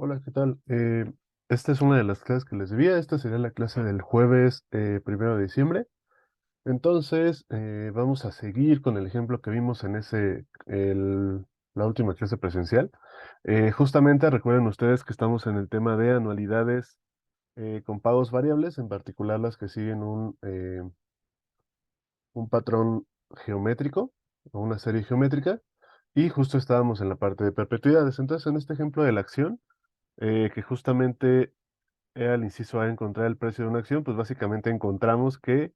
Hola, ¿qué tal? Esta es una de las clases que les debía. Esta sería la clase del jueves 1 de diciembre. Entonces, vamos a seguir con el ejemplo que vimos en la última clase presencial. Justamente recuerden ustedes que estamos en el tema de anualidades con pagos variables, en particular las que siguen un patrón geométrico o una serie geométrica. Y justo estábamos en la parte de perpetuidades. Entonces, en este ejemplo de la acción, que justamente era el inciso A, encontrar el precio de una acción, pues básicamente encontramos que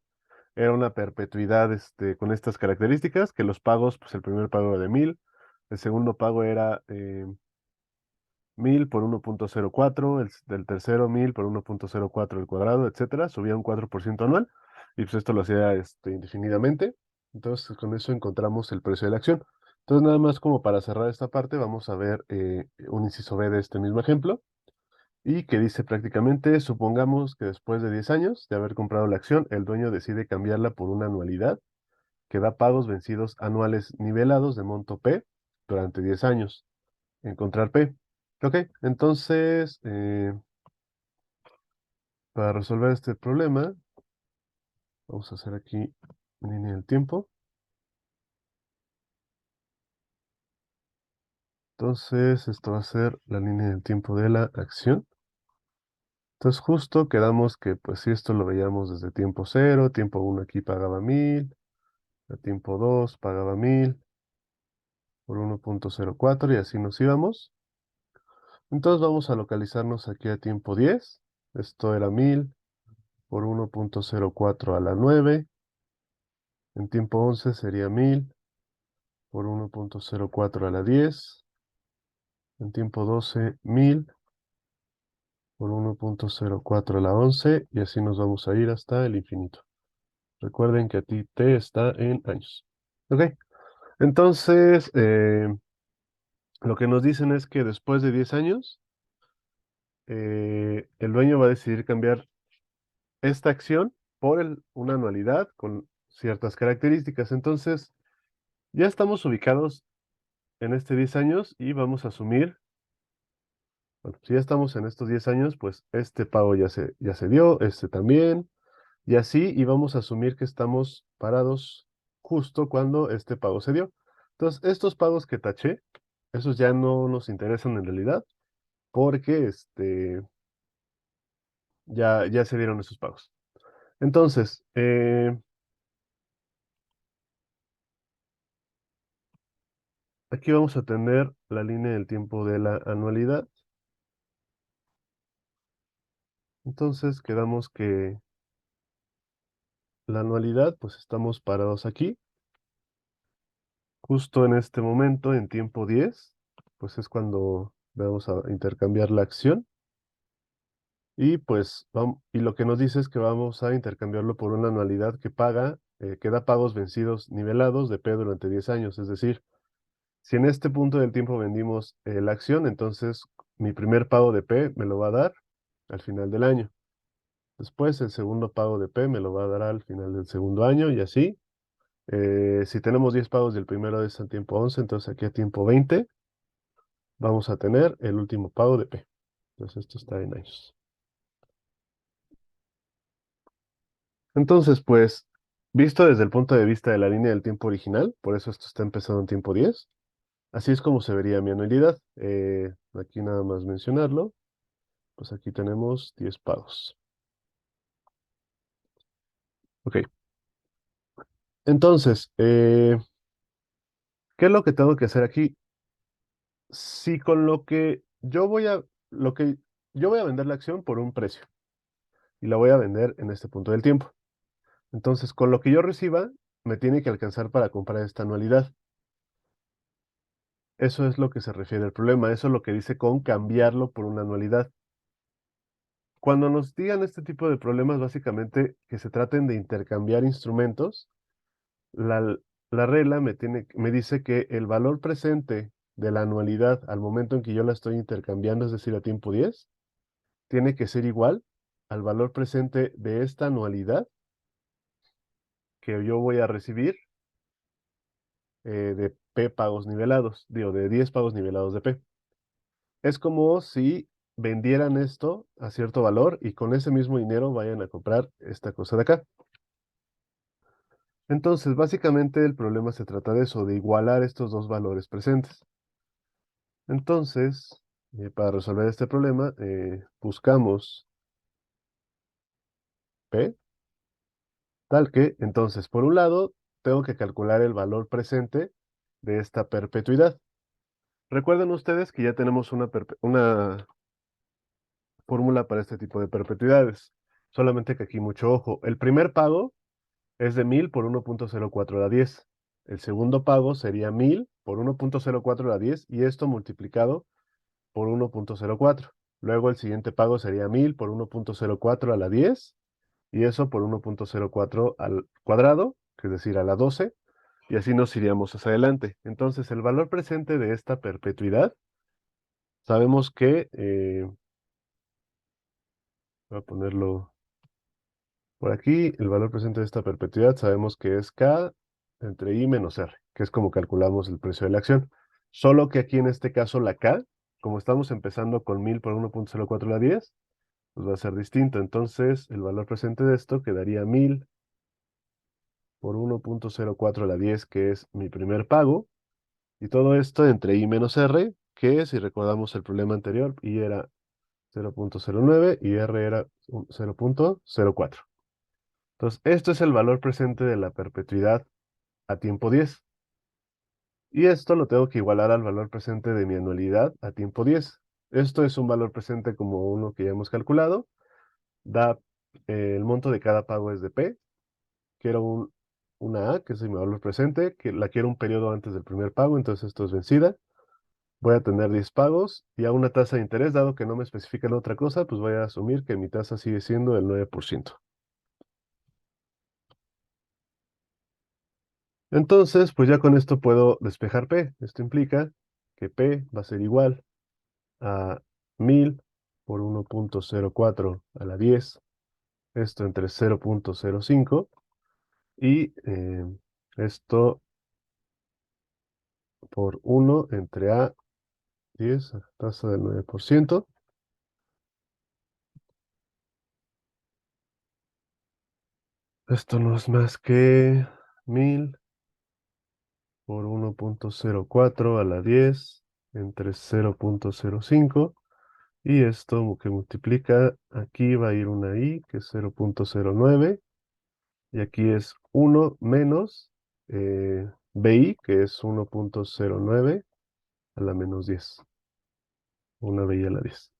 era una perpetuidad con estas características, que los pagos, pues el primer pago era de 1000, el segundo pago era 1000 por 1.04, del tercero 1000 por 1.04 al cuadrado, etcétera, subía un 4% anual, y pues esto lo hacía indefinidamente. Entonces con eso encontramos el precio de la acción. Entonces nada más como para cerrar esta parte, vamos a ver un inciso B de este mismo ejemplo y que dice prácticamente: supongamos que después de 10 años de haber comprado la acción, el dueño decide cambiarla por una anualidad que da pagos vencidos anuales nivelados de monto P durante 10 años. Encontrar P. Ok, entonces, para resolver este problema, vamos a hacer aquí línea del tiempo. Entonces, esto va a ser la línea del tiempo de la acción. Entonces, justo quedamos que, pues, si esto lo veíamos desde tiempo 0, tiempo 1 aquí pagaba 1000, a tiempo 2 pagaba 1000 por 1.04 y así nos íbamos. Entonces vamos a localizarnos aquí a tiempo 10. Esto era 1000 por 1.04 a la 9. En tiempo 11 sería 1000 por 1.04 a la 10. En tiempo 12, 1000 por 1.04 a la 11. Y así nos vamos a ir hasta el infinito. Recuerden que aquí t está en años. Ok, entonces lo que nos dicen es que después de 10 años, el dueño va a decidir cambiar esta acción por una anualidad con ciertas características. Entonces, ya estamos ubicados en este 10 años y vamos a asumir, bueno, si ya estamos en estos 10 años, pues este pago ya se dio, este también, y así, y vamos a asumir que estamos parados justo cuando este pago se dio. Entonces, estos pagos que taché, esos ya no nos interesan en realidad, porque ya se dieron esos pagos. Entonces, aquí vamos a tener la línea del tiempo de la anualidad. Entonces quedamos que la anualidad, pues estamos parados aquí, justo en este momento, en tiempo 10, pues es cuando vamos a intercambiar la acción. Y pues y lo que nos dice es que vamos a intercambiarlo por una anualidad que da pagos vencidos nivelados de P durante 10 años. Es decir, si en este punto del tiempo vendimos la acción, entonces mi primer pago de P me lo va a dar al final del año. Después el segundo pago de P me lo va a dar al final del segundo año y así. Si tenemos 10 pagos y el primero es a tiempo 11, entonces aquí a tiempo 20 vamos a tener el último pago de P. Entonces esto está en años. Entonces, pues, visto desde el punto de vista de la línea del tiempo original, por eso esto está empezando en tiempo 10, así es como se vería mi anualidad. Aquí nada más mencionarlo, pues aquí tenemos 10 pagos. Ok, entonces, ¿qué es lo que tengo que hacer aquí? Si con lo que yo voy a vender la acción por un precio y la voy a vender en este punto del tiempo. Entonces, con lo que yo reciba, me tiene que alcanzar para comprar esta anualidad. Eso es lo que se refiere al problema. Eso es lo que dice con cambiarlo por una anualidad. Cuando nos digan este tipo de problemas, básicamente que se traten de intercambiar instrumentos, la, la regla me dice que el valor presente de la anualidad al momento en que yo la estoy intercambiando, es decir, a tiempo 10, tiene que ser igual al valor presente de esta anualidad que yo voy a recibir de P pagos nivelados, digo, de 10 pagos nivelados de P. Es como si vendieran esto a cierto valor y con ese mismo dinero vayan a comprar esta cosa de acá. Entonces, básicamente el problema se trata de eso, de igualar estos dos valores presentes. Entonces, para resolver este problema, buscamos P, tal que, entonces, por un lado, tengo que calcular el valor presente de esta perpetuidad. Recuerden ustedes que ya tenemos una fórmula para este tipo de perpetuidades, solamente que aquí mucho ojo. El primer pago es de 1000 por 1.04 a la 10. El segundo pago sería 1000 por 1.04 a la 10 y esto multiplicado por 1.04. Luego el siguiente pago sería 1000 por 1.04 a la 10 y eso por 1.04 al cuadrado, que es decir, a la 12, y así nos iríamos hacia adelante. Entonces, el valor presente de esta perpetuidad, sabemos que, voy a ponerlo por aquí, el valor presente de esta perpetuidad, sabemos que es K entre I menos R, que es como calculamos el precio de la acción. Solo que aquí en este caso la K, como estamos empezando con 1000 por 1.04 a la 10, pues va a ser distinto. Entonces, el valor presente de esto quedaría 1000 por 1.04 a la 10, que es mi primer pago. Y todo esto entre I menos R, que si recordamos el problema anterior, I era 0.09 y R era 0.04. Entonces, esto es el valor presente de la perpetuidad a tiempo 10. Y esto lo tengo que igualar al valor presente de mi anualidad a tiempo 10. Esto es un valor presente como uno que ya hemos calculado. Da el monto de cada pago es de P. Quiero una A, que es mi valor presente, que la quiero un periodo antes del primer pago, entonces esto es vencida. Voy a tener 10 pagos y a una tasa de interés, dado que no me especifican otra cosa, pues voy a asumir que mi tasa sigue siendo el 9%. Entonces, pues ya con esto puedo despejar P. Esto implica que P va a ser igual a 1000 por 1.04 a la 10, esto entre 0.05 y esto por 1 entre A 10, tasa del 9%. Esto no es más que 1000 por 1.04 a la 10 entre 0.05 y esto que multiplica, aquí va a ir una i que es 0.09 y aquí es 1 menos bi que es 1.09 a la menos 10, una bi a la 10.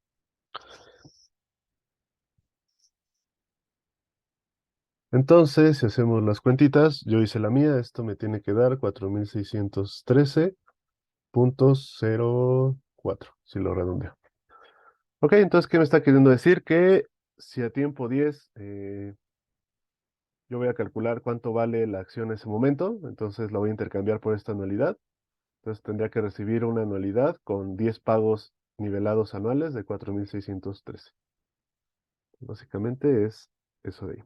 Entonces, si hacemos las cuentitas, yo hice la mía, esto me tiene que dar 4613.04, si lo redondeo. Ok, entonces, ¿qué me está queriendo decir? Que si a tiempo 10 yo voy a calcular cuánto vale la acción en ese momento, entonces la voy a intercambiar por esta anualidad. Entonces tendría que recibir una anualidad con 10 pagos nivelados anuales de 4613. Básicamente es eso de ahí.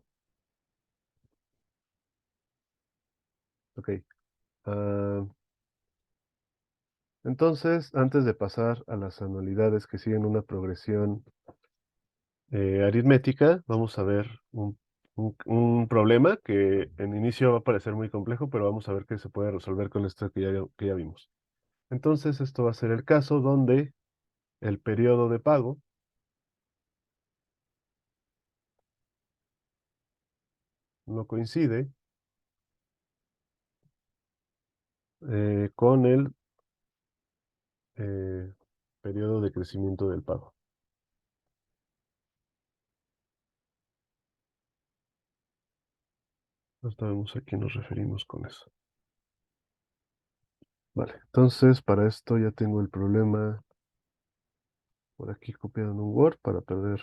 Ok. ah, entonces, antes de pasar a las anualidades que siguen una progresión aritmética, vamos a ver un problema que en inicio va a parecer muy complejo, pero vamos a ver qué se puede resolver con esto que ya vimos. Entonces, esto va a ser el caso donde el periodo de pago no coincide con el eh, periodo de crecimiento del pago. No sabemos a qué nos referimos con eso. Vale, entonces para esto ya tengo el problema por aquí copiado en un Word para perder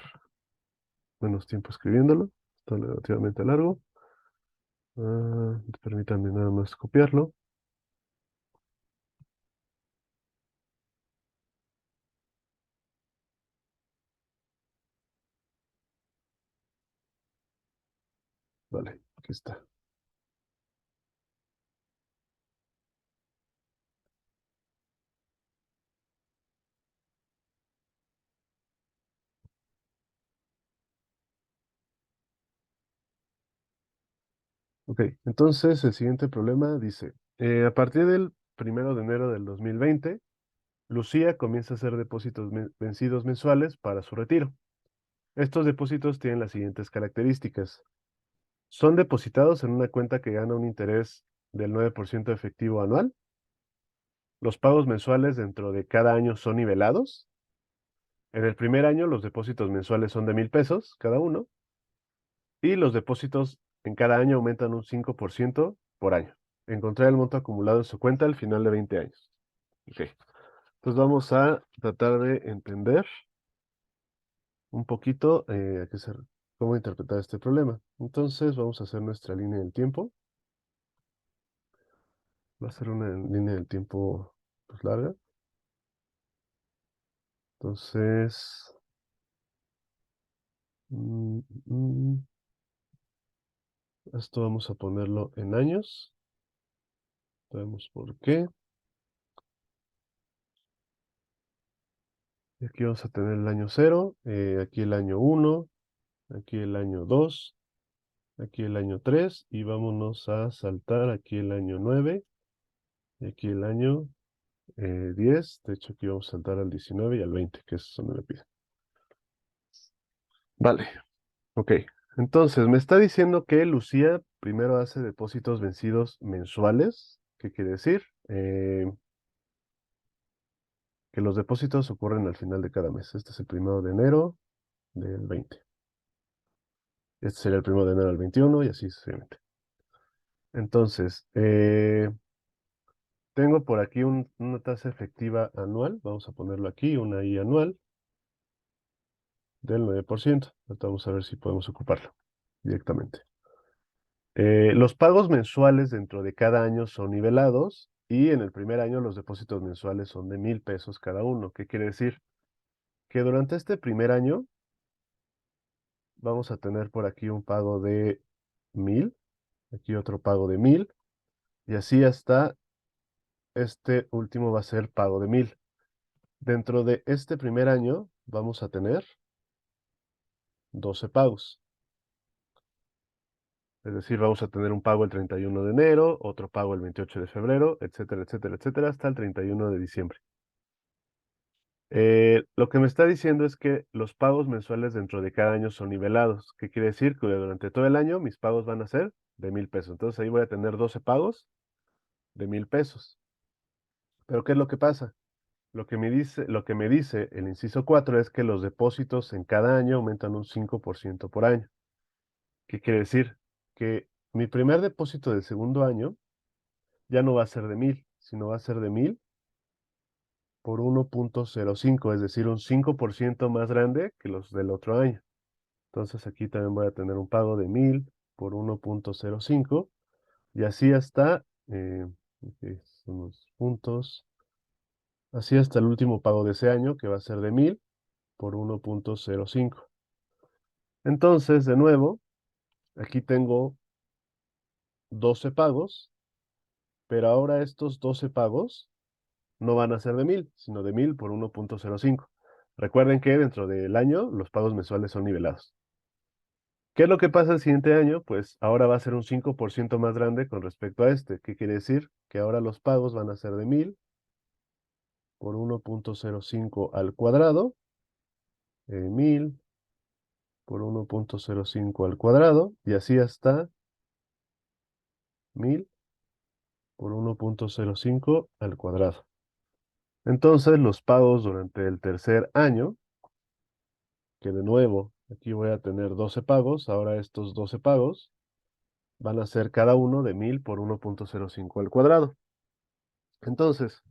menos tiempo escribiéndolo. Está relativamente largo. Permítanme nada más copiarlo. Vale, aquí está. Ok, entonces el siguiente problema dice, a partir del 1 de enero del 2020, Lucía comienza a hacer depósitos vencidos mensuales para su retiro. Estos depósitos tienen las siguientes características. Son depositados en una cuenta que gana un interés del 9% efectivo anual. Los pagos mensuales dentro de cada año son nivelados. En el primer año los depósitos mensuales son de 1,000 pesos cada uno y los depósitos en cada año aumentan un 5% por año. Encontrar el monto acumulado en su cuenta al final de 20 años. Ok, entonces vamos a tratar de entender un poquito cómo interpretar este problema. Entonces vamos a hacer nuestra línea del tiempo. Va a ser una línea del tiempo pues, larga. Entonces, mm, mm, esto vamos a ponerlo en años. Sabemos por qué. Y aquí vamos a tener el año 0, aquí el año 1, aquí el año 2, aquí el año 3 y vámonos a saltar aquí el año 9 y aquí el año 10. De hecho, aquí vamos a saltar al 19 y al 20, que es donde me pide. Vale, ok. Entonces, me está diciendo que Lucía primero hace depósitos vencidos mensuales. ¿Qué quiere decir? Que los depósitos ocurren al final de cada mes. Este es el 1 de enero del 20. Este sería el 1 de enero del 21 y así sucesivamente. Entonces, tengo por aquí una tasa efectiva anual. Vamos a ponerlo aquí, una I anual del 9%. Ahorita vamos a ver si podemos ocuparlo directamente. Los pagos mensuales dentro de cada año son nivelados y en el primer año los depósitos mensuales son de 1,000 pesos cada uno. ¿Qué quiere decir? Que durante este primer año vamos a tener por aquí un pago de 1,000, aquí otro pago de 1,000 y así hasta este último va a ser pago de 1,000. Dentro de este primer año vamos a tener 12 pagos. Es decir, vamos a tener un pago el 31 de enero, otro pago el 28 de febrero, etcétera, etcétera, etcétera, hasta el 31 de diciembre. Lo que me está diciendo es que los pagos mensuales dentro de cada año son nivelados. ¿Qué quiere decir? Que durante todo el año mis pagos van a ser de 1,000 pesos. Entonces ahí voy a tener 12 pagos de 1,000 pesos. Pero ¿qué es lo que pasa? Lo que me dice el inciso 4 es que los depósitos en cada año aumentan un 5% por año. ¿Qué quiere decir? Que mi primer depósito del segundo año ya no va a ser de 1,000, sino va a ser de 1,000 por 1,05, es decir, un 5% más grande que los del otro año. Entonces aquí también voy a tener un pago de 1,000 por 1,05 y así hasta, ok, son los puntos, así hasta el último pago de ese año que va a ser de 1,000 por 1,05. Entonces, de nuevo, aquí tengo 12 pagos, pero ahora estos 12 pagos no van a ser de 1,000, sino de 1,000 por 1,05. Recuerden que dentro del año los pagos mensuales son nivelados. ¿Qué es lo que pasa el siguiente año? Pues ahora va a ser un 5% más grande con respecto a este. ¿Qué quiere decir? Que ahora los pagos van a ser de 1,000 por 1,05 al cuadrado, 1,000 por 1,05 al cuadrado, y así hasta 1,000 por 1,05 al cuadrado. Entonces, los pagos durante el tercer año, que de nuevo, aquí voy a tener 12 pagos, ahora estos 12 pagos van a ser cada uno de 1,000 por 1,05 al cuadrado. Entonces,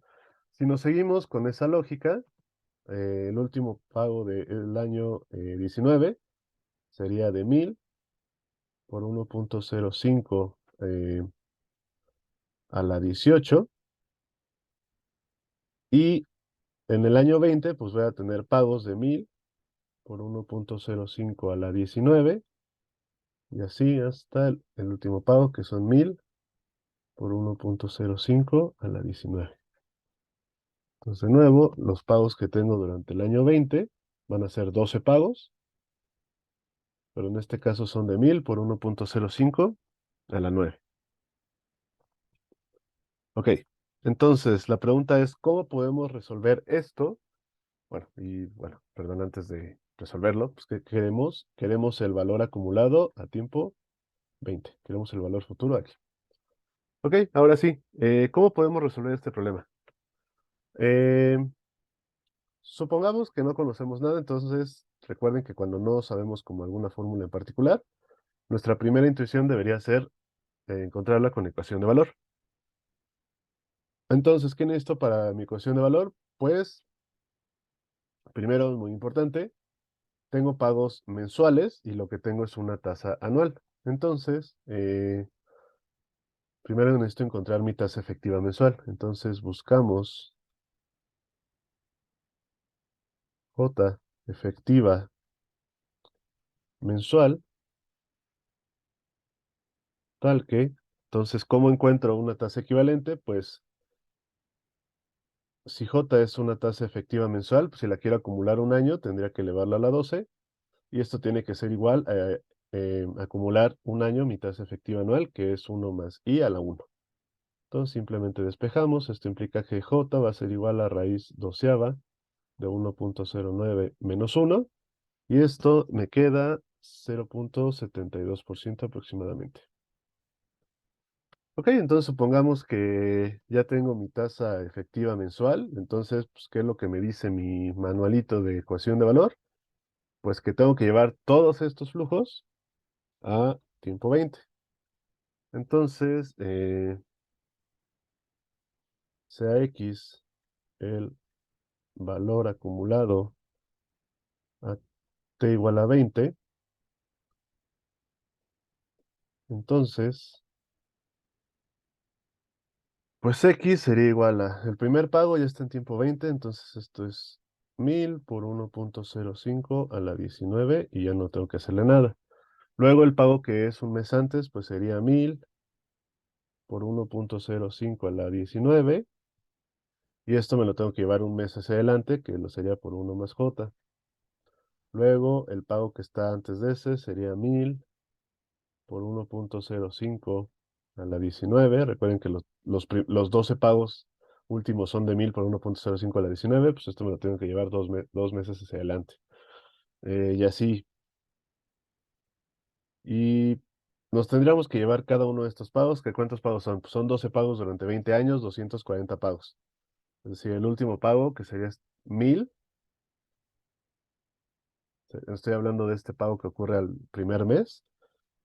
si nos seguimos con esa lógica, el último pago del año 19 sería de 1,000 por 1,05 a la 18. Y en el año 20, pues voy a tener pagos de 1,000 por 1,05 a la 19. Y así hasta el último pago, que son 1,000 por 1,05 a la 19. Entonces, de nuevo, los pagos que tengo durante el año 20 van a ser 12 pagos, pero en este caso son de 1,000 por 1,05 a la 9. Ok, entonces la pregunta es, ¿cómo podemos resolver esto? Bueno, perdón, antes de resolverlo, pues ¿qué queremos? Queremos el valor acumulado a tiempo 20. Queremos el valor futuro aquí. Ok, ahora sí, ¿cómo podemos resolver este problema? Eh, Supongamos que no conocemos nada, entonces recuerden que cuando no sabemos como alguna fórmula en particular, nuestra primera intuición debería ser encontrarla con ecuación de valor. Entonces, ¿qué necesito para mi ecuación de valor? Pues, primero, muy importante, tengo pagos mensuales y lo que tengo es una tasa anual. Entonces, primero necesito encontrar mi tasa efectiva mensual. Entonces, buscamos J efectiva mensual, tal que, entonces, ¿cómo encuentro una tasa equivalente? Pues, si J es una tasa efectiva mensual, pues si la quiero acumular un año, tendría que elevarla a la 12. Y esto tiene que ser igual a acumular un año mi tasa efectiva anual, que es 1 más I a la 1. Entonces simplemente despejamos. Esto implica que J va a ser igual a raíz doceava de 1.09 menos 1. Y esto me queda 0.72% aproximadamente. Ok, entonces supongamos que ya tengo mi tasa efectiva mensual. Entonces, pues, ¿qué es lo que me dice mi manualito de ecuación de valor? Pues que tengo que llevar todos estos flujos a tiempo 20. Entonces, sea X el valor acumulado a t igual a 20, entonces, pues X sería igual a, el primer pago ya está en tiempo 20, entonces esto es 1000 por 1.05 a la 19 y ya no tengo que hacerle nada. Luego el pago que es un mes antes, pues sería 1000 por 1.05 a la 19 y esto me lo tengo que llevar un mes hacia adelante, que lo sería por 1 más J. Luego el pago que está antes de ese sería 1000 por 1.05 a la 19. Recuerden que los 12 pagos últimos son de 1000 por 1.05 a la 19. Pues esto me lo tengo que llevar dos meses hacia adelante. Y así. Y nos tendríamos que llevar cada uno de estos pagos. ¿Que cuántos pagos son? Pues son 12 pagos durante 20 años, 240 pagos. Es decir, el último pago, que sería 1000. Estoy hablando de este pago que ocurre al primer mes.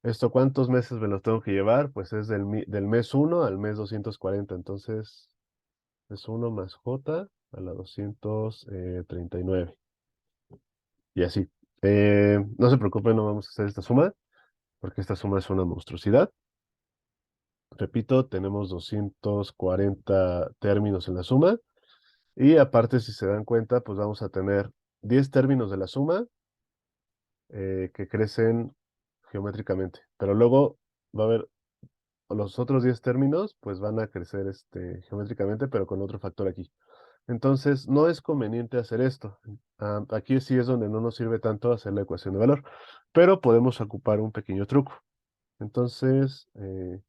¿Esto cuántos meses me los tengo que llevar? Pues es del mes 1 al mes 240. Entonces, es 1 más J a la 239. Y así. No se preocupen, no vamos a hacer esta suma, porque esta suma es una monstruosidad. Repito, tenemos 240 términos en la suma. Y aparte, si se dan cuenta, pues vamos a tener 10 términos de la suma que crecen geométricamente. Pero luego va a haber los otros 10 términos, pues van a crecer geométricamente, pero con otro factor aquí. Entonces, no es conveniente hacer esto. Aquí sí es donde no nos sirve tanto hacer la ecuación de valor, pero podemos ocupar un pequeño truco. Entonces, me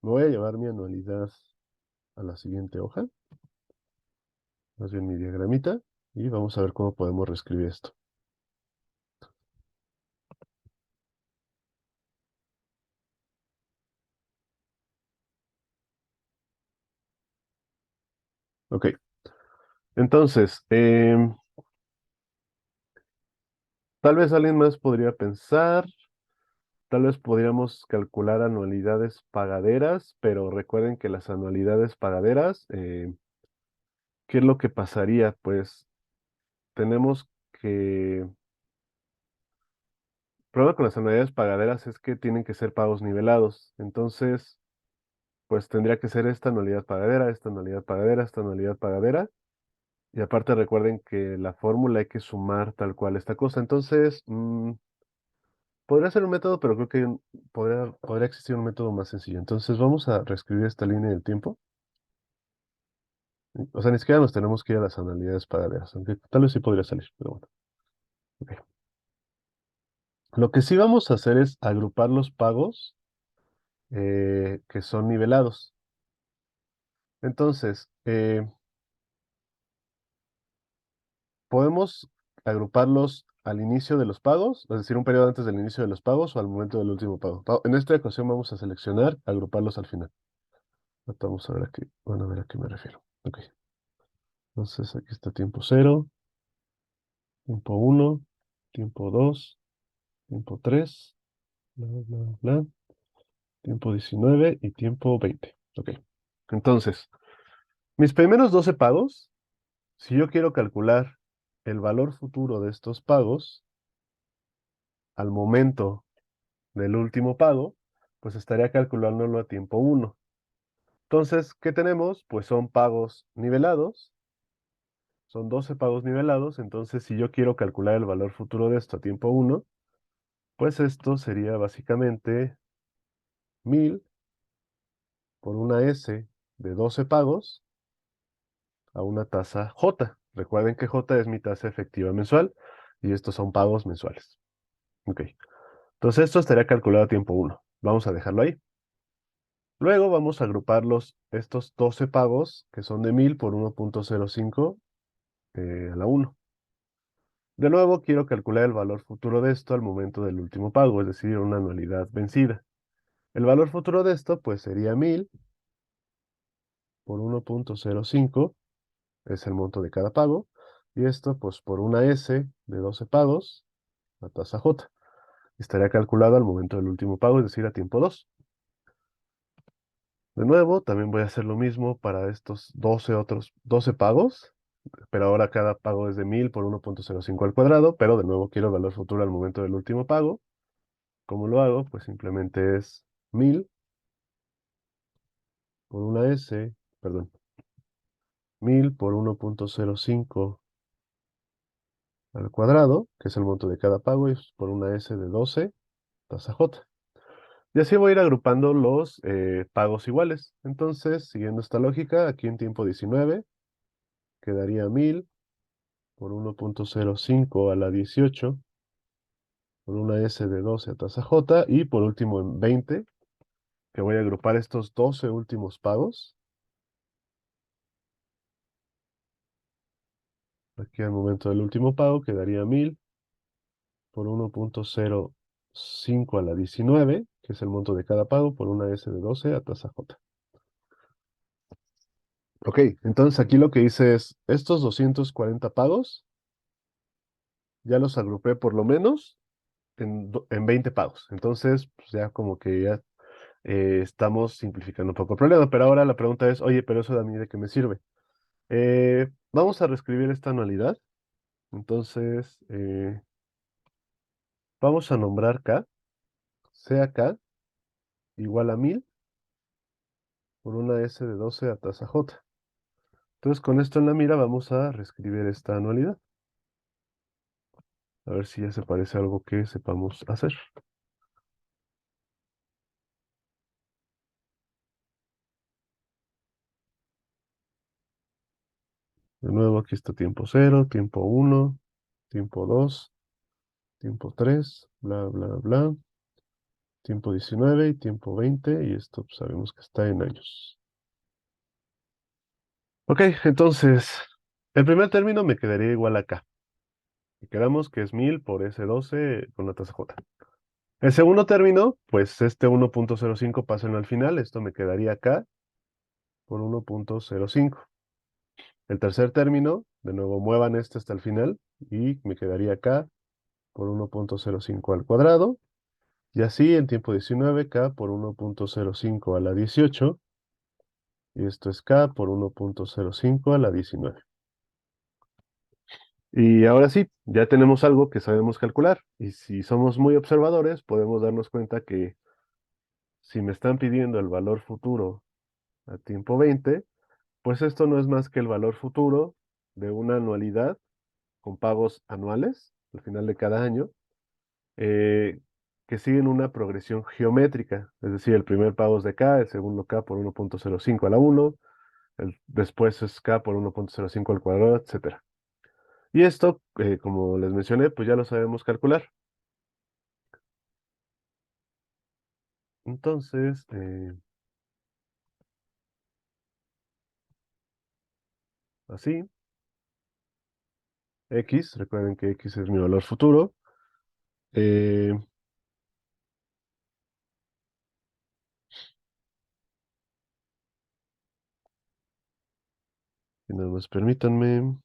voy a llevar mi anualidad a la siguiente hoja, más bien mi diagramita, y vamos a ver cómo podemos reescribir esto. Ok, entonces, tal vez alguien más podría pensar, tal vez podríamos calcular anualidades pagaderas, pero recuerden que las anualidades pagaderas, ¿qué es lo que pasaría? Pues tenemos que... El problema con las anualidades pagaderas es que tienen que ser pagos nivelados. Entonces, pues tendría que ser esta anualidad pagadera, esta anualidad pagadera, esta anualidad pagadera. Y aparte recuerden que la fórmula hay que sumar tal cual esta cosa. Entonces, podría ser un método, pero creo que podría existir un método más sencillo. Entonces, vamos a reescribir esta línea del tiempo. O sea, ni siquiera nos tenemos que ir a las anualidades pagaderas, aunque tal vez sí podría salir, pero bueno. Ok. Lo que sí vamos a hacer es agrupar los pagos que son nivelados. Entonces, podemos agruparlos al inicio de los pagos, es decir, un periodo antes del inicio de los pagos o al momento del último pago. En esta ocasión vamos a seleccionar agruparlos al final. Vamos a ver aquí, van a ver a qué me refiero. Ok, entonces aquí está tiempo cero, tiempo uno, tiempo 2, tiempo 3, bla, bla, bla, tiempo 19 y tiempo 20. Ok, entonces, mis primeros 12 pagos, si yo quiero calcular el valor futuro de estos pagos al momento del último pago, pues estaría calculándolo a tiempo uno. Entonces, ¿qué tenemos? Pues son pagos nivelados, son 12 pagos nivelados, entonces si yo quiero calcular el valor futuro de esto a tiempo uno, pues esto sería básicamente 1000 por una S de 12 pagos a una tasa J. Recuerden que J es mi tasa efectiva mensual y estos son pagos mensuales. Ok, entonces esto estaría calculado a tiempo uno. Vamos a dejarlo ahí. Luego vamos a agrupar estos 12 pagos que son de 1000 por 1.05 a la 1. De nuevo, quiero calcular el valor futuro de esto al momento del último pago, es decir, una anualidad vencida. El valor futuro de esto, pues sería 1000 por 1.05, es el monto de cada pago, y esto, pues por una S de 12 pagos, la tasa J. Estaría calculado al momento del último pago, es decir, a tiempo 2. De nuevo, también voy a hacer lo mismo para estos 12 otros 12 pagos, pero ahora cada pago es de 1000 por 1.05 al cuadrado, pero de nuevo quiero el valor futuro al momento del último pago. ¿Cómo lo hago? Pues simplemente es 1000 por una S, perdón, 1000 por 1.05 al cuadrado, que es el monto de cada pago, y es por una S de 12, tasa J. Y así voy a ir agrupando los pagos iguales. Entonces, siguiendo esta lógica, aquí en tiempo 19 quedaría 1000 por 1.05 a la 18 por una S de 12 a tasa J, y por último en 20, que voy a agrupar estos 12 últimos pagos. Aquí al momento del último pago quedaría 1000 por 1.05 a la 19, que es el monto de cada pago, por una S de 12 a tasa J. Ok, entonces aquí lo que hice es, estos 240 pagos, ya los agrupé por lo menos en 20 pagos. Entonces, pues ya como que ya estamos simplificando un poco el problema. Pero ahora la pregunta es, oye, pero eso a mí de qué me sirve. Vamos a reescribir esta anualidad. Entonces, vamos a nombrar K, sea K igual a 1000 por una S de 12 a tasa J. Entonces, con esto en la mira vamos a reescribir esta anualidad. A ver si ya se parece a algo que sepamos hacer. De nuevo, aquí está tiempo cero, tiempo uno, tiempo 2, tiempo 3, bla, bla, bla, tiempo 19 y tiempo 20, y esto pues, sabemos que está en años. Ok, entonces, el primer término me quedaría igual a K. Y quedamos que es 1000 por S12 con la tasa J. El segundo término, pues este 1.05 pásenlo al final, esto me quedaría K por 1.05. El tercer término, de nuevo muevan este hasta el final, y me quedaría K por 1.05 al cuadrado. Y así en tiempo 19, K por 1.05 a la 18. Y esto es K por 1.05 a la 19. Y ahora sí, ya tenemos algo que sabemos calcular. Y si somos muy observadores, podemos darnos cuenta que si me están pidiendo el valor futuro a tiempo 20, pues esto no es más que el valor futuro de una anualidad con pagos anuales al final de cada año, eh, que siguen una progresión geométrica. Es decir, el primer pago es de K, el segundo K por 1.05 a la 1, después es K por 1.05 al cuadrado, etcétera. Y esto, como les mencioné, pues ya lo sabemos calcular. Entonces, así, X, recuerden que X es mi valor futuro. Eh, y nada más permítanme.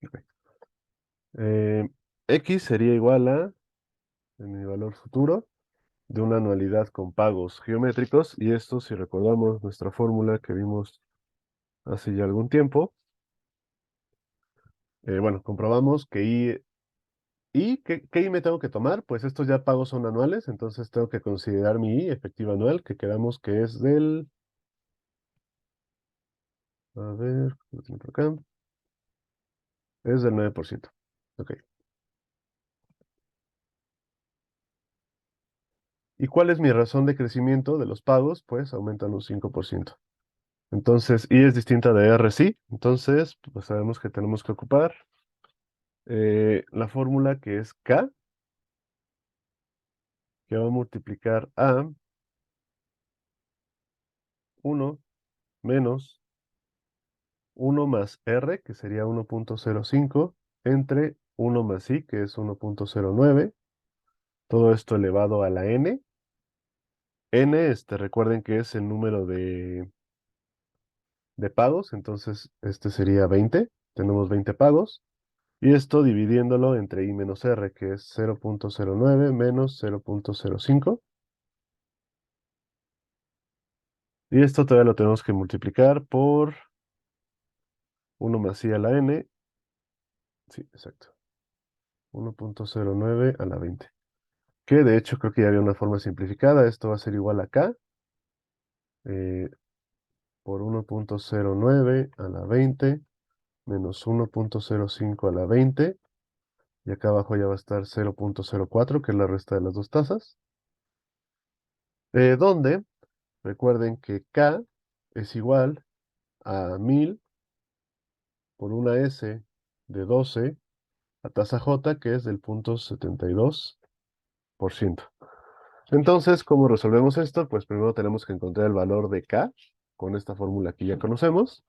Ok. Eh, X sería igual a mi valor futuro de una anualidad con pagos geométricos. Y esto, si recordamos nuestra fórmula que vimos hace ya algún tiempo, bueno, comprobamos que ¿qué I me tengo que tomar? Pues estos ya pagos son anuales, entonces tengo que considerar mi I efectiva anual, que quedamos que es del, a ver, lo tengo por acá, es del 9%. Ok. ¿Y cuál es mi razón de crecimiento de los pagos? Pues aumentan un 5%. Entonces, I es distinta de R, sí. Entonces, pues sabemos que tenemos que ocupar la fórmula que es K, que va a multiplicar a 1 menos 1 más R, que sería 1.05, entre 1 más I, que es 1.09. Todo esto elevado a la N. N, recuerden que es el número de pagos, entonces este sería 20. Tenemos 20 pagos. Y esto dividiéndolo entre I menos R, que es 0.09 menos 0.05. Y esto todavía lo tenemos que multiplicar por 1 más I a la N. Sí, exacto. 1.09 a la 20. Que de hecho creo que ya había una forma simplificada. Esto va a ser igual a K eh, por 1.09 a la 20 menos 1.05 a la 20. Y acá abajo ya va a estar 0.04, que es la resta de las dos tasas. Donde recuerden que K es igual a 1000 por una S de 12 a tasa J, que es del 0.72%. Entonces, ¿cómo resolvemos esto? Pues primero tenemos que encontrar el valor de K con esta fórmula que ya conocemos.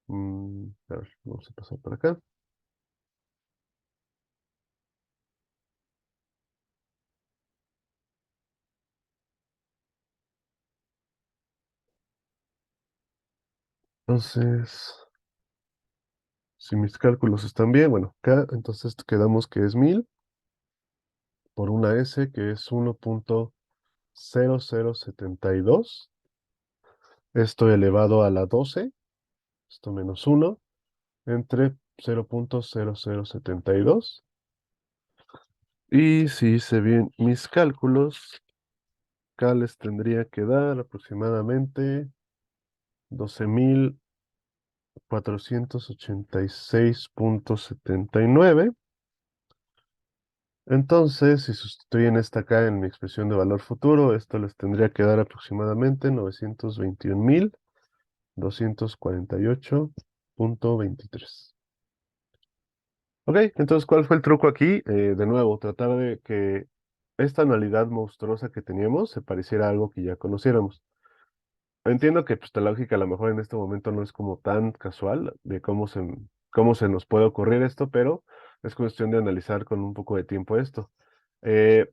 A ver, vamos a pasar por acá. Entonces, si mis cálculos están bien, bueno, K, entonces quedamos que es 1000 por una S, que es 1.0072. Esto elevado a la 12, esto menos 1, entre 0.0072. Y si hice bien mis cálculos, K les tendría que dar aproximadamente 12.486.79. Entonces, si sustituyen esta K en mi expresión de valor futuro, esto les tendría que dar aproximadamente 921.248.23. Ok, entonces, ¿cuál fue el truco aquí? De nuevo, tratar de que esta anualidad monstruosa que teníamos se pareciera a algo que ya conociéramos. Entiendo que pues, la lógica a lo mejor en este momento no es como tan casual de cómo se nos puede ocurrir esto, pero es cuestión de analizar con un poco de tiempo esto.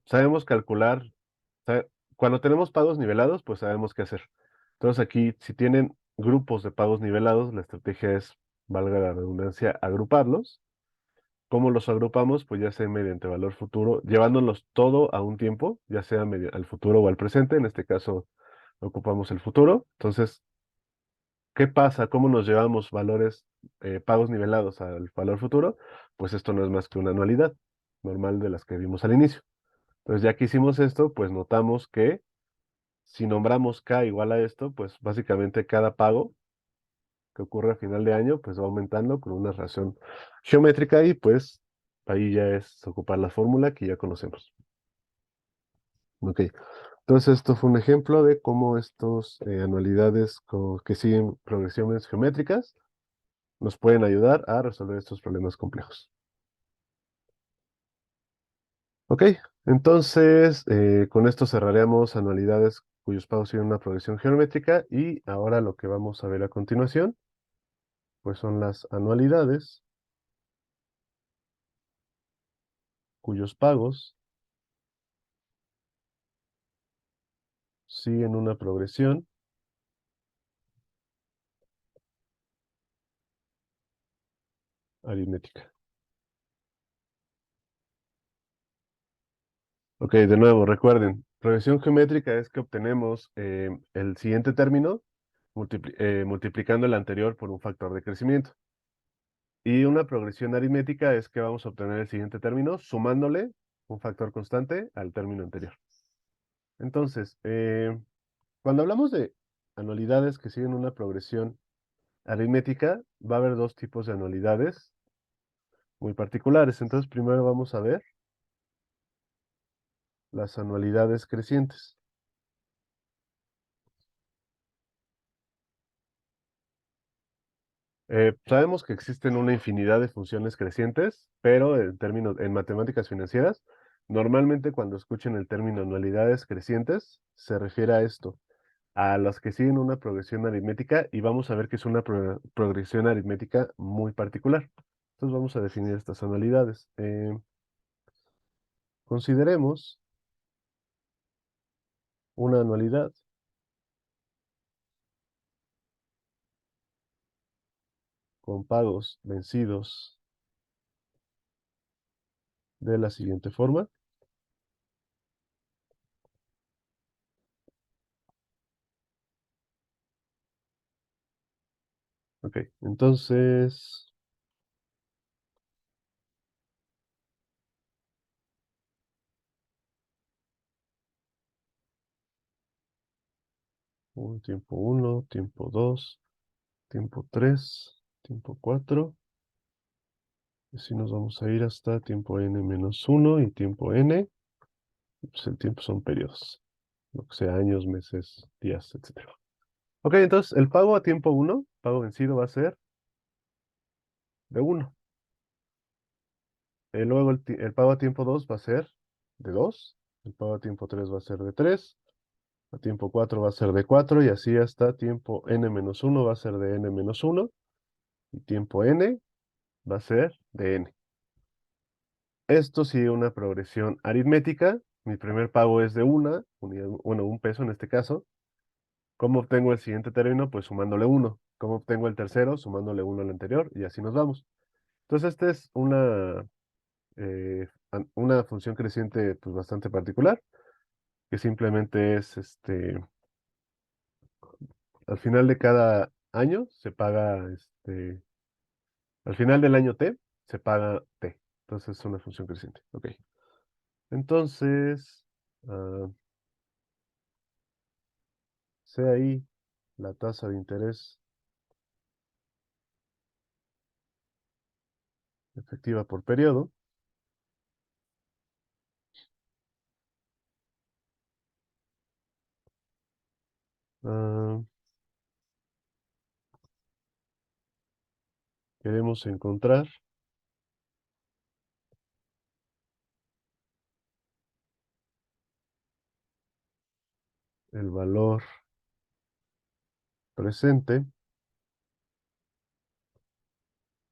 Sabemos calcular, sa- cuando tenemos pagos nivelados, pues sabemos qué hacer. Entonces aquí, si tienen grupos de pagos nivelados, la estrategia es, valga la redundancia, agruparlos. ¿Cómo los agrupamos? Pues ya sea mediante valor futuro, llevándolos todo a un tiempo, ya sea al futuro o al presente. En este caso, ocupamos el futuro. Entonces, ¿qué pasa? ¿Cómo nos llevamos valores, pagos nivelados al valor futuro? Pues esto no es más que una anualidad normal de las que vimos al inicio. Entonces, ya que hicimos esto, pues notamos que si nombramos K igual a esto, pues básicamente cada pago que ocurre a final de año, pues va aumentando con una relación geométrica y pues ahí ya es ocupar la fórmula que ya conocemos. Ok, entonces esto fue un ejemplo de cómo estos anualidades que siguen progresiones geométricas nos pueden ayudar a resolver estos problemas complejos. Ok, entonces con esto cerraremos anualidades cuyos pagos siguen una progresión geométrica y ahora lo que vamos a ver a continuación, pues son las anualidades cuyos pagos siguen una progresión aritmética. Ok, de nuevo, recuerden, progresión geométrica es que obtenemos el siguiente término multiplicando el anterior por un factor de crecimiento. Y una progresión aritmética es que vamos a obtener el siguiente término sumándole un factor constante al término anterior. Entonces, cuando hablamos de anualidades que siguen una progresión aritmética, va a haber dos tipos de anualidades muy particulares. Entonces, primero vamos a ver las anualidades crecientes. Sabemos que existen una infinidad de funciones crecientes, pero en términos, en matemáticas financieras, normalmente cuando escuchen el término anualidades crecientes, se refiere a esto, a las que siguen una progresión aritmética, y vamos a ver que es una progresión aritmética muy particular. Entonces vamos a definir estas anualidades. Consideremos una anualidad con pagos vencidos de la siguiente forma. Ok, entonces, tiempo uno, tiempo 2, tiempo 3, tiempo 4. Y si nos vamos a ir hasta tiempo n-1 y tiempo n, pues el tiempo son periodos, lo que sea años, meses, días, etcétera. Ok, entonces el pago a tiempo uno, pago vencido va a ser de uno. Luego el pago a tiempo 2 va a ser de 2. El pago a tiempo 3 va a ser de 3. A tiempo 4 va a ser de 4 y así hasta tiempo n-1 va a ser de n-1 y tiempo n va a ser de n. Esto sigue una progresión aritmética. Mi primer pago es de una unidad, bueno, un peso en este caso. ¿Cómo obtengo el siguiente término? Pues sumándole uno. ¿Cómo obtengo el tercero? Sumándole uno al anterior y así nos vamos. Entonces, esta es una función creciente pues, bastante particular, que simplemente es, al final de cada año se paga, al final del año t, se paga t. Entonces, es una función creciente. Ok. Entonces, ah, sea ahí la tasa de interés efectiva por periodo. ah, Queremos encontrar el valor presente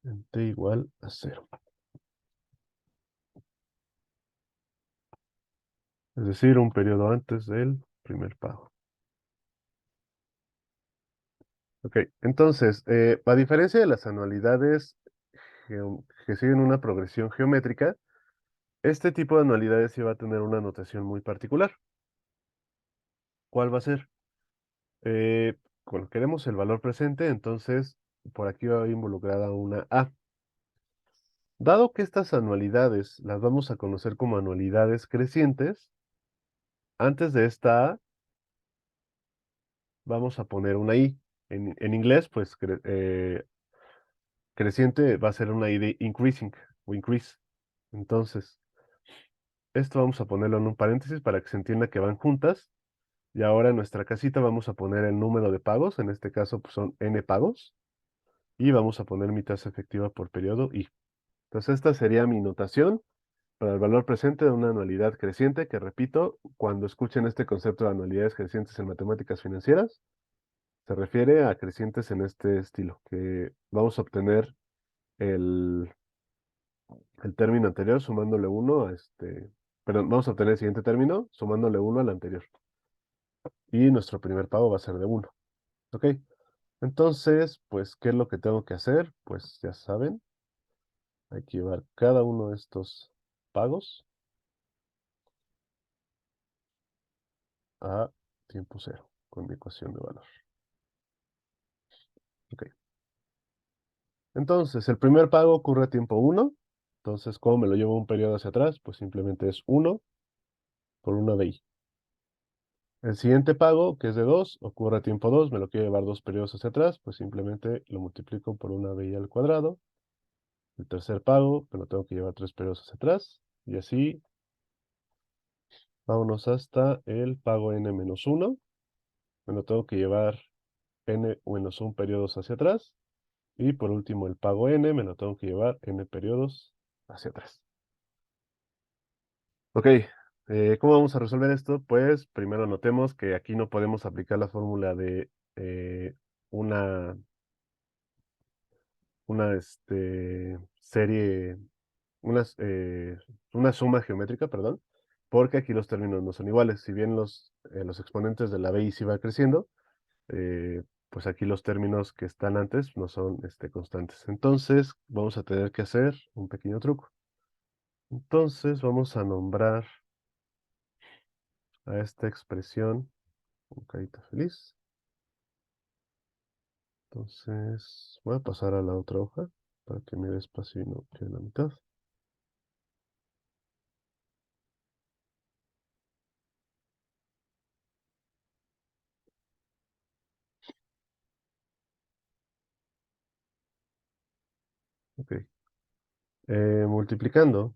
en t igual a 0. Es decir, un periodo antes del primer pago. Ok, entonces, a diferencia de las anualidades que siguen una progresión geométrica, este tipo de anualidades sí va a tener una notación muy particular. ¿Cuál va a ser? Eh, bueno, queremos el valor presente, entonces por aquí va involucrada una A. Dado que estas anualidades las vamos a conocer como anualidades crecientes, antes de esta A vamos a poner una I. En inglés, pues creciente va a ser una I de increasing o increase. Entonces, esto vamos a ponerlo en un paréntesis para que se entienda que van juntas. Y ahora en nuestra casita vamos a poner el número de pagos, en este caso pues, son n pagos, y vamos a poner mi tasa efectiva por periodo I. Entonces esta sería mi notación para el valor presente de una anualidad creciente, que repito, cuando escuchen este concepto de anualidades crecientes en matemáticas financieras, se refiere a crecientes en este estilo, que vamos a obtener el, el término anterior sumándole uno a perdón, vamos a obtener el siguiente término sumándole uno al anterior. Y nuestro primer pago va a ser de uno. ¿Ok? Entonces, pues, ¿qué es lo que tengo que hacer? Pues ya saben, hay que llevar cada uno de estos pagos a tiempo cero con mi ecuación de valor. Ok. Entonces, el primer pago ocurre a tiempo uno. Entonces, ¿cómo me lo llevo un periodo hacia atrás? Pues simplemente es 1 por una BI. El siguiente pago, que es de 2, ocurre a tiempo 2. Me lo quiero llevar 2 periodos hacia atrás, pues simplemente lo multiplico por una BI al cuadrado. El tercer pago, me lo tengo que llevar 3 periodos hacia atrás. Y así, vámonos hasta el pago n-1. Me lo tengo que llevar n-1 periodos hacia atrás. Y por último, el pago n, me lo tengo que llevar n periodos hacia atrás. Ok, ¿cómo vamos a resolver esto? Pues primero notemos que aquí no podemos aplicar la fórmula de una, serie, unas, una suma geométrica, perdón, porque aquí los términos no son iguales. Si bien los exponentes de la BI sí va creciendo, pues aquí los términos que están antes no son constantes. Entonces vamos a tener que hacer un pequeño truco. Entonces vamos a nombrar a esta expresión con carita feliz. Entonces voy a pasar a la otra hoja para que me dé espacio y no quede la mitad. Ok. Multiplicando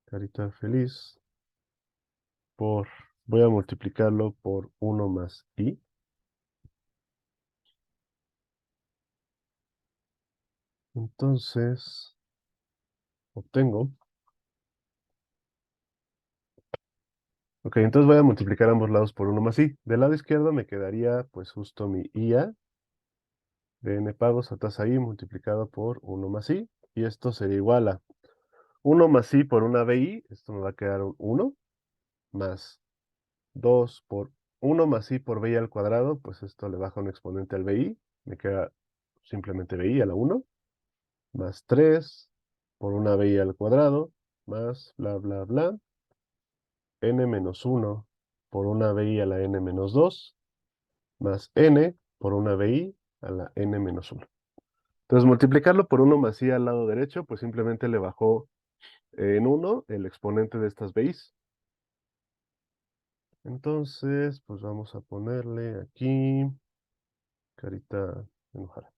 carita feliz por, voy a multiplicarlo por 1 más i. Entonces obtengo. Ok, entonces voy a multiplicar ambos lados por 1 más i. Del lado izquierdo me quedaría pues justo mi ia de n pagos a tasa i multiplicado por 1 más i. Y esto sería igual a 1 más i por una bi. Esto me va a quedar un 1 más 2 por 1 más i por bi al cuadrado. Pues esto le baja un exponente al bi. Me queda simplemente bi a la 1. Más 3 por una bi al cuadrado. Más bla bla bla. N menos 1 por una bi a la n menos 2. Más n por una bi a la n menos 1. Entonces, multiplicarlo por 1 más i al lado derecho, pues simplemente le bajó en 1 el exponente de estas bi's. Entonces, pues vamos a ponerle aquí carita enojada.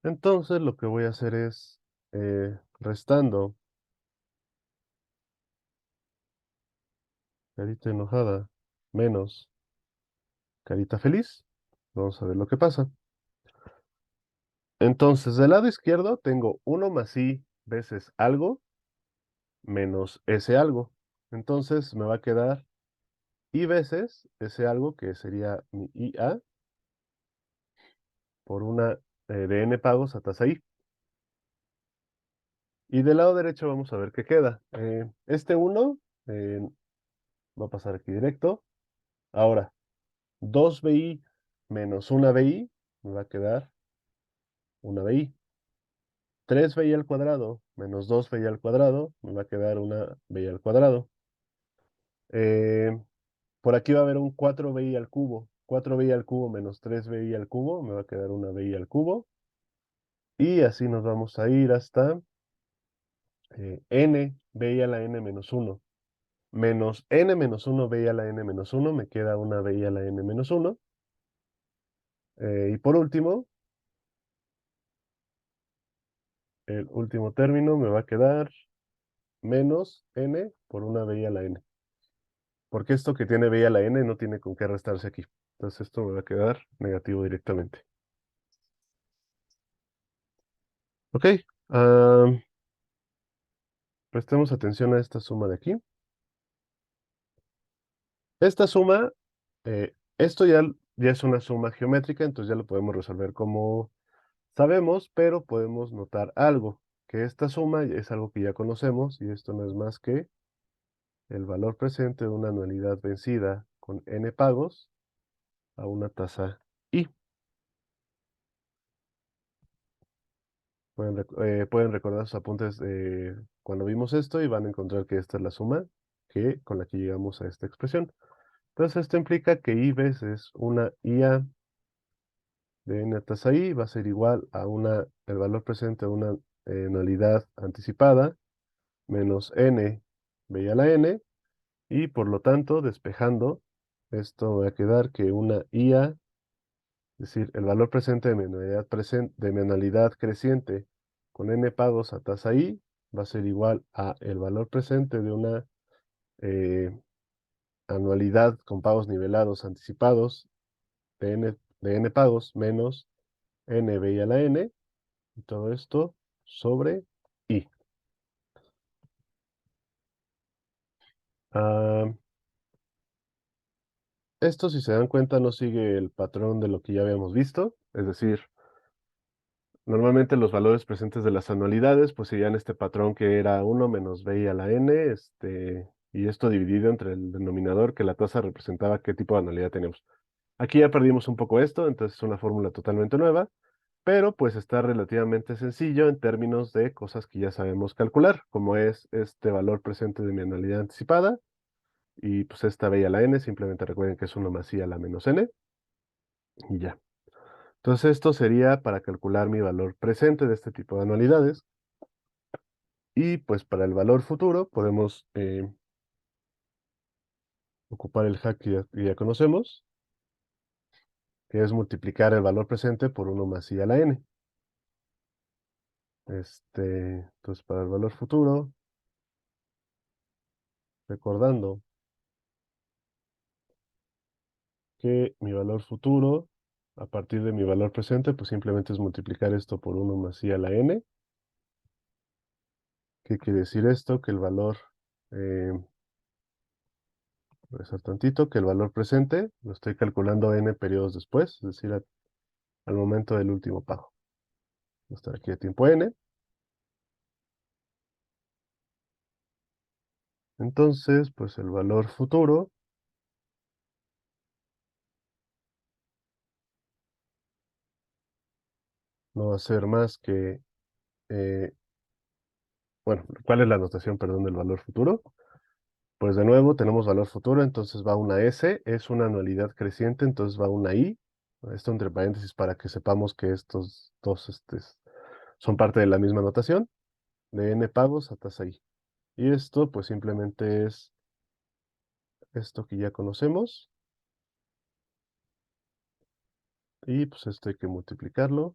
Entonces, lo que voy a hacer es restando carita enojada menos carita feliz. Vamos a ver lo que pasa. Entonces, del lado izquierdo tengo 1 más i veces algo menos ese algo. Entonces, me va a quedar i veces ese algo que sería mi ia por una de n pagos a tasa i. Y del lado derecho vamos a ver qué queda. Este 1 va a pasar aquí directo. Ahora, 2bi menos una bi me va a quedar una bi. 3bi al cuadrado menos 2bi al cuadrado me va a quedar una bi al cuadrado. Eh, por aquí va a haber un 4bi al cubo. 4bi al cubo menos 3bi al cubo me va a quedar una bi al cubo. Y así nos vamos a ir hasta n bi a la n menos 1. Menos n menos 1 bi a la n menos 1, me queda una bi a la n menos 1. Y por último, el último término me va a quedar menos n por una bi a la n. Porque esto que tiene bi a la n no tiene con qué restarse aquí. Entonces esto me va a quedar negativo directamente. Ok, ah, prestemos atención a esta suma de aquí. Esta suma, esto ya es una suma geométrica, entonces ya lo podemos resolver como sabemos, pero podemos notar algo, que esta suma es algo que ya conocemos y esto no es más que el valor presente de una anualidad vencida con n pagos a una tasa i. Pueden recordar sus apuntes de cuando vimos esto y van a encontrar que esta es la suma con la que llegamos a esta expresión. Entonces esto implica que i veces una ia de n tasa i va a ser igual a el valor presente de una anualidad anticipada menos n b a la n, y por lo tanto, despejando, esto va a quedar que una IA, es decir, el valor presente de mi anualidad, de mi anualidad creciente con n pagos a tasa i, va a ser igual a el valor presente de una eh, anualidad con pagos nivelados anticipados de n pagos menos n b a la n, y todo esto sobre i. Ah, esto, si se dan cuenta, no sigue el patrón de lo que ya habíamos visto, es decir, normalmente los valores presentes de las anualidades pues seguían este patrón que era 1 menos b a la n, y esto dividido entre el denominador, que la tasa representaba qué tipo de anualidad tenemos. Aquí ya perdimos un poco esto, entonces es una fórmula totalmente nueva, pero pues está relativamente sencillo en términos de cosas que ya sabemos calcular, como es este valor presente de mi anualidad anticipada, y pues esta b a la n, simplemente recuerden que es 1 más i a la menos n, y ya. Entonces esto sería para calcular mi valor presente de este tipo de anualidades. Y pues para el valor futuro podemos ocupar el hack que ya conocemos, que es multiplicar el valor presente por 1 más i a la n. Entonces para el valor futuro, recordando que mi valor futuro, a partir de mi valor presente, pues simplemente es multiplicar esto por 1 más i a la n. ¿Qué quiere decir esto? Que el valor, regresar tantito, que el valor presente lo estoy calculando n periodos después, es decir, al momento del último pago. Va a estar aquí de tiempo n. Entonces, pues el valor futuro no va a ser más que, eh, bueno, ¿cuál es la notación, perdón, del valor futuro? Pues de nuevo tenemos valor futuro, entonces va una S, es una anualidad creciente, entonces va una I, esto entre paréntesis para que sepamos que estos dos son parte de la misma notación, de n pagos a tasa I. Y esto pues simplemente es esto que ya conocemos, y pues esto hay que multiplicarlo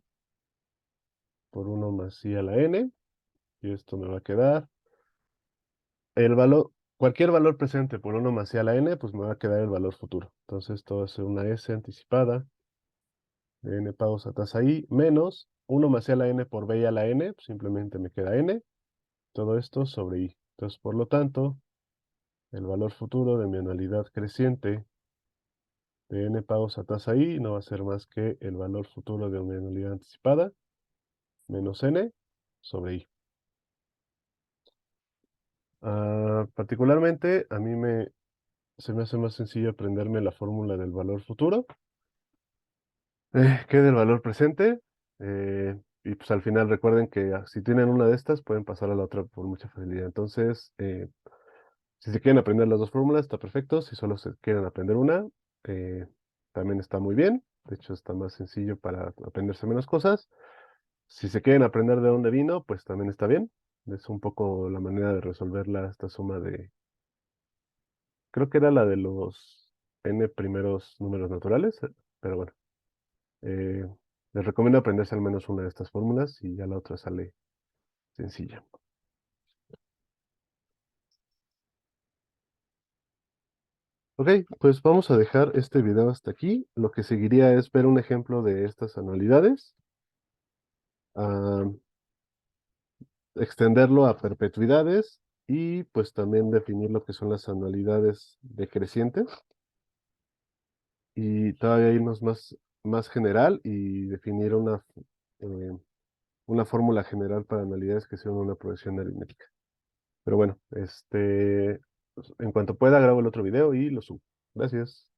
por 1 más I a la n, y esto me va a quedar el valor, cualquier valor presente por 1 más i a la n, pues me va a quedar el valor futuro. Entonces esto va a ser una S anticipada de n pagos a tasa i menos 1 más i a la n por b a la n, pues simplemente me queda n, todo esto sobre i. Entonces, por lo tanto, el valor futuro de mi anualidad creciente de n pagos a tasa i no va a ser más que el valor futuro de mi anualidad anticipada menos n sobre i. Particularmente, a mí se me hace más sencillo aprenderme la fórmula del valor futuro que del valor presente. Y pues al final recuerden que si tienen una de estas, pueden pasar a la otra por mucha facilidad. Entonces, si se quieren aprender las dos fórmulas, está perfecto. Si solo se quieren aprender una, eh, también está muy bien. De hecho, está más sencillo para aprenderse menos cosas. Si se quieren aprender de dónde vino, pues también está bien. Es un poco la manera de resolverla, esta suma creo que era la de los n primeros números naturales, pero bueno. Eh, Les recomiendo aprenderse al menos una de estas fórmulas y ya la otra sale sencilla. Ok, pues vamos a dejar este video hasta aquí. Lo que seguiría es ver un ejemplo de estas anualidades. Ah, extenderlo a perpetuidades y pues también definir lo que son las anualidades decrecientes y todavía irnos más general y definir eh, una fórmula general para anualidades que sean una progresión aritmética. Pero bueno, pues, en cuanto pueda grabo el otro video y lo subo. Gracias.